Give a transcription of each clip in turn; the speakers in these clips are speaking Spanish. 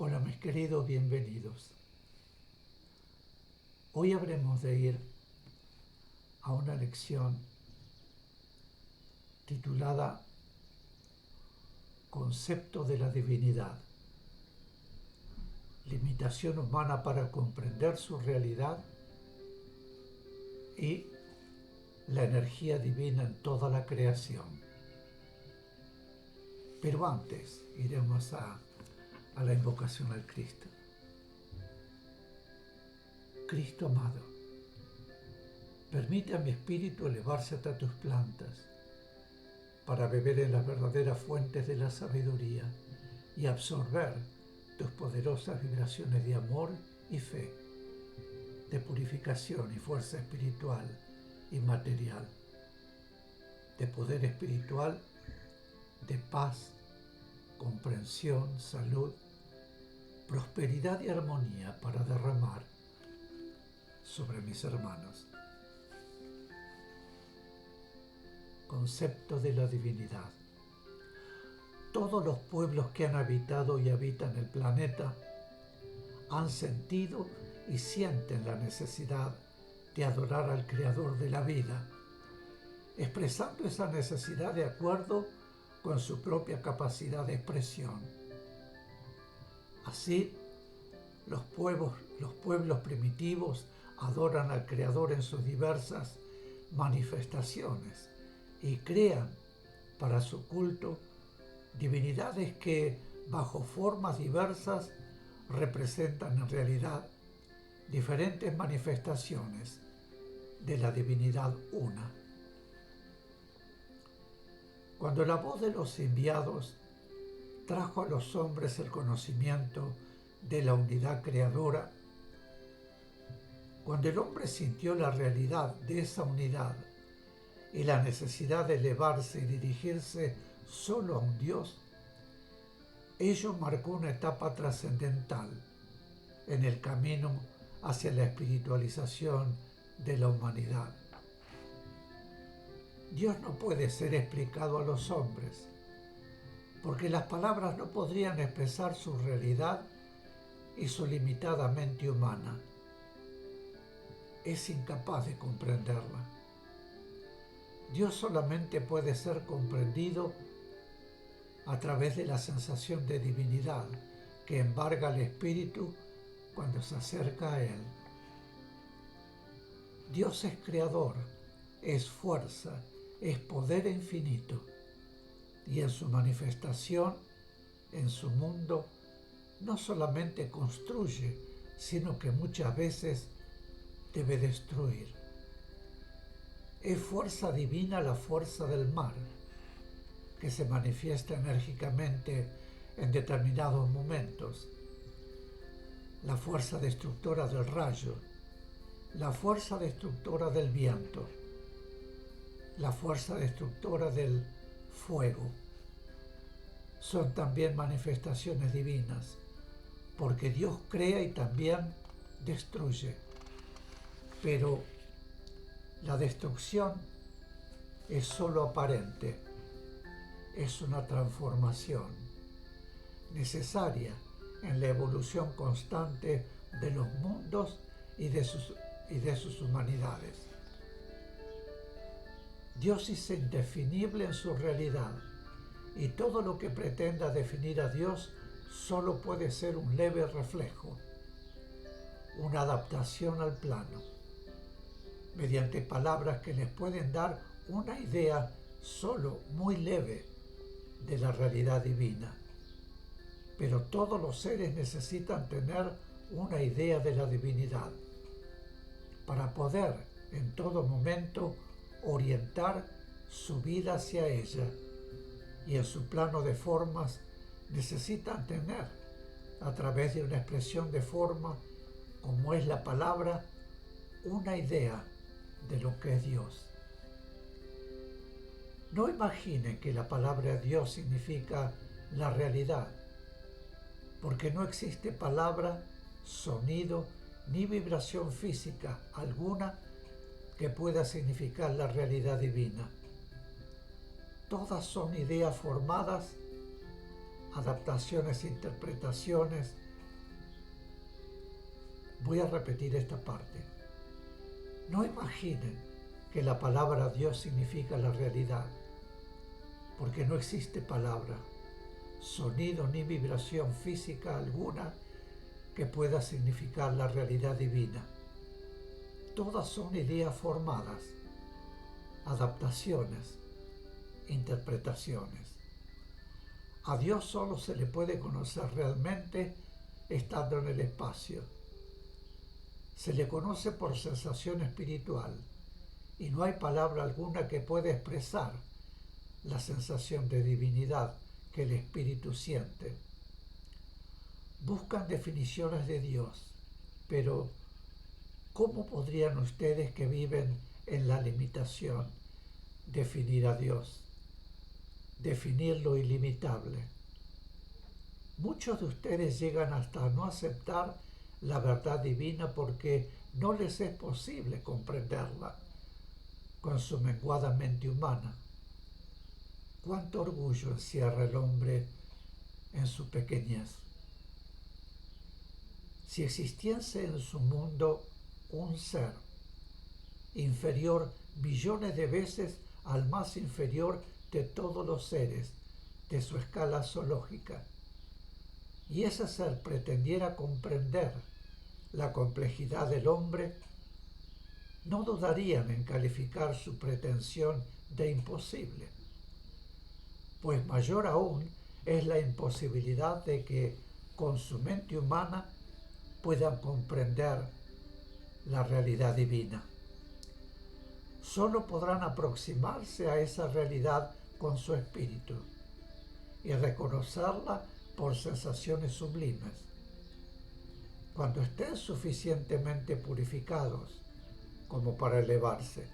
Hola mis queridos, bienvenidos. Hoy habremos de ir a una lección titulada Concepto de la Divinidad, limitación humana para comprender su realidad y la energía divina en toda la creación. Pero antes iremos a la invocación al Cristo. Cristo amado, permite a mi espíritu elevarse hasta tus plantas para beber en las verdaderas fuentes de la sabiduría y absorber tus poderosas vibraciones de amor y fe, de purificación y fuerza espiritual y material, de poder espiritual, de paz, comprensión, salud, prosperidad y armonía para derramar sobre mis hermanos. Concepto de la divinidad. Todos los pueblos que han habitado y habitan el planeta han sentido y sienten la necesidad de adorar al Creador de la vida, expresando esa necesidad de acuerdo con su propia capacidad de expresión. Así, los pueblos primitivos adoran al Creador en sus diversas manifestaciones y crean para su culto divinidades que, bajo formas diversas, representan en realidad diferentes manifestaciones de la divinidad una. Cuando la voz de los enviados trajo a los hombres el conocimiento de la unidad creadora, cuando el hombre sintió la realidad de esa unidad y la necesidad de elevarse y dirigirse solo a un Dios, ello marcó una etapa trascendental en el camino hacia la espiritualización de la humanidad. Dios no puede ser explicado a los hombres, porque las palabras no podrían expresar su realidad y su limitada mente humana. Es incapaz de comprenderla. Dios solamente puede ser comprendido a través de la sensación de divinidad que embarga al espíritu cuando se acerca a Él. Dios es creador, es fuerza, es poder infinito, y en su manifestación, en su mundo, no solamente construye, sino que muchas veces debe destruir. Es fuerza divina la fuerza del mar, que se manifiesta enérgicamente en determinados momentos, la fuerza destructora del rayo, la fuerza destructora del viento, la fuerza destructora del fuego. Son también manifestaciones divinas, porque Dios crea y también destruye. Pero la destrucción es solo aparente, es una transformación necesaria en la evolución constante de los mundos y de sus humanidades. Dios es indefinible en su realidad, y todo lo que pretenda definir a Dios solo puede ser un leve reflejo, una adaptación al plano, mediante palabras que les pueden dar una idea solo muy leve de la realidad divina. Pero todos los seres necesitan tener una idea de la divinidad para poder en todo momento orientar su vida hacia ella, y en su plano de formas necesitan tener, a través de una expresión de forma como es la palabra, una idea de lo que es Dios. No imaginen que la palabra Dios significa la realidad, porque no existe palabra, sonido ni vibración física alguna que pueda significar la realidad divina. Todas son ideas formadas, adaptaciones e interpretaciones Voy a repetir esta parte. No imaginen que la palabra Dios significa la realidad, porque no existe palabra, sonido ni vibración física alguna que pueda significar la realidad divina. Todas son ideas formadas, adaptaciones, interpretaciones. A Dios solo se le puede conocer realmente estando en el espacio. Se le conoce por sensación espiritual y no hay palabra alguna que pueda expresar la sensación de divinidad que el espíritu siente. Buscan definiciones de Dios, pero ¿cómo podrían ustedes que viven en la limitación definir a Dios? Definir lo ilimitable. Muchos de ustedes llegan hasta no aceptar la verdad divina porque no les es posible comprenderla con su menguada mente humana. Cuánto orgullo encierra el hombre en su pequeñez. Si existiese en su mundo un ser inferior billones de veces al más inferior de todos los seres de su escala zoológica, y ese ser pretendiera comprender la complejidad del hombre, no dudarían en calificar su pretensión de imposible, pues mayor aún es la imposibilidad de que con su mente humana puedan comprender la realidad divina. Solo podrán aproximarse a esa realidad con su espíritu y reconocerla por sensaciones sublimes. Cuando estén suficientemente purificados como para elevarse.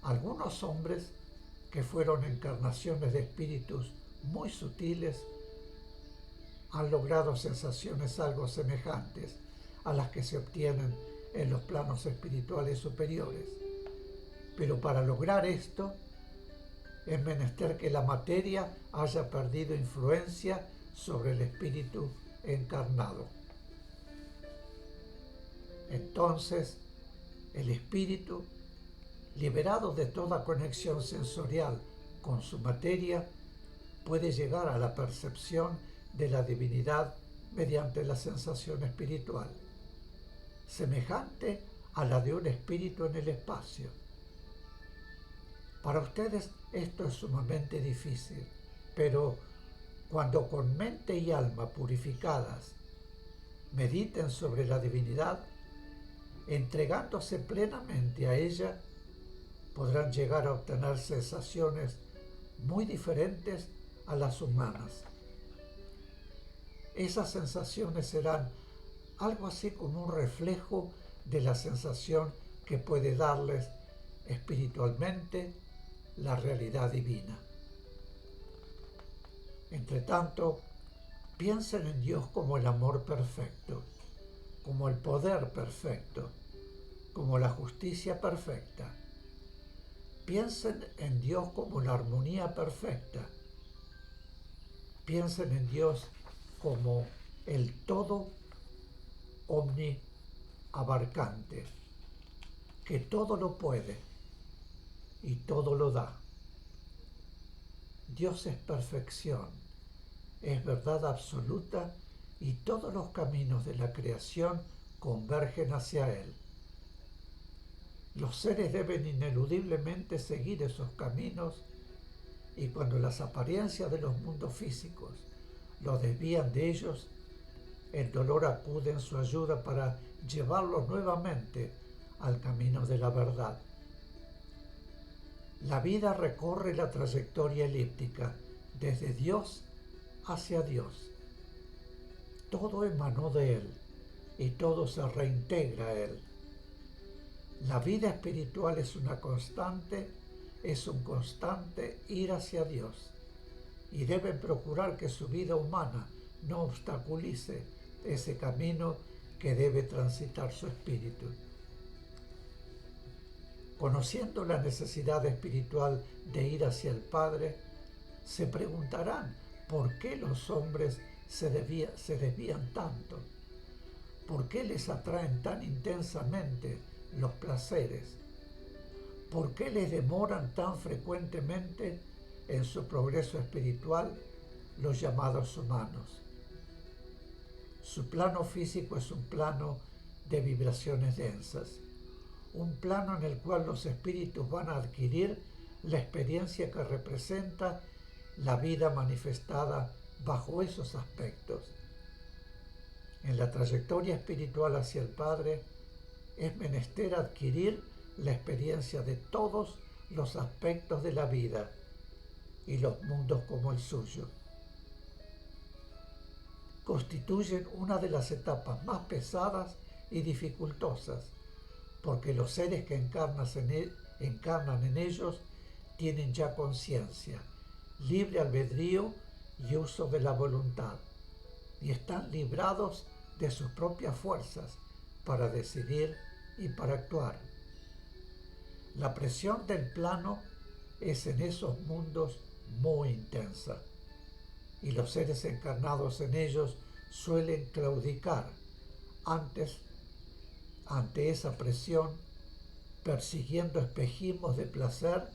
Algunos hombres que fueron encarnaciones de espíritus muy sutiles han logrado sensaciones algo semejantes a las que se obtienen en los planos espirituales superiores. Pero para lograr esto, es menester que la materia haya perdido influencia sobre el espíritu encarnado. Entonces, el espíritu, liberado de toda conexión sensorial con su materia, puede llegar a la percepción de la divinidad mediante la sensación espiritual, semejante a la de un espíritu en el espacio. Para ustedes esto es sumamente difícil, pero cuando con mente y alma purificadas mediten sobre la divinidad, entregándose plenamente a ella, podrán llegar a obtener sensaciones muy diferentes a las humanas. Esas sensaciones serán algo así como un reflejo de la sensación que puede darles espiritualmente la realidad divina. Entre tanto, piensen en Dios como el amor perfecto, como el poder perfecto, como la justicia perfecta. Piensen en Dios como la armonía perfecta. Piensen en Dios como el todo omniabarcante, que todo lo puede y todo lo da. Dios es perfección, es verdad absoluta y todos los caminos de la creación convergen hacia Él. Los seres deben ineludiblemente seguir esos caminos y cuando las apariencias de los mundos físicos los desvían de ellos, el dolor acude en su ayuda para llevarlos nuevamente al camino de la verdad. La vida recorre la trayectoria elíptica desde Dios hacia Dios. Todo emanó de Él y todo se reintegra a Él. La vida espiritual es un constante ir hacia Dios y deben procurar que su vida humana no obstaculice ese camino que debe transitar su espíritu. Conociendo la necesidad espiritual de ir hacia el Padre, se preguntarán por qué los hombres se desvían tanto, ¿Por qué les atraen tan intensamente los placeres? ¿Por qué les demoran tan frecuentemente en su progreso espiritual los llamados humanos? Su plano físico es un plano de vibraciones densas, un plano en el cual los espíritus van a adquirir la experiencia que representa la vida manifestada bajo esos aspectos. En la trayectoria espiritual hacia el Padre es menester adquirir la experiencia de todos los aspectos de la vida y los mundos como el suyo. Constituyen una de las etapas más pesadas y dificultosas, porque los seres que encarnan en ellos tienen ya conciencia, libre albedrío y uso de la voluntad, y están librados de sus propias fuerzas para decidir y para actuar. La presión del plano es en esos mundos muy intensa, y los seres encarnados en ellos suelen claudicar ante esa presión, persiguiendo espejismos de placer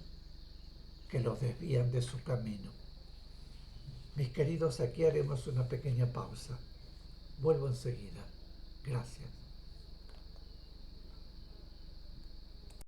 que los desvían de su camino. Mis queridos, aquí haremos una pequeña pausa. Vuelvo enseguida. Gracias.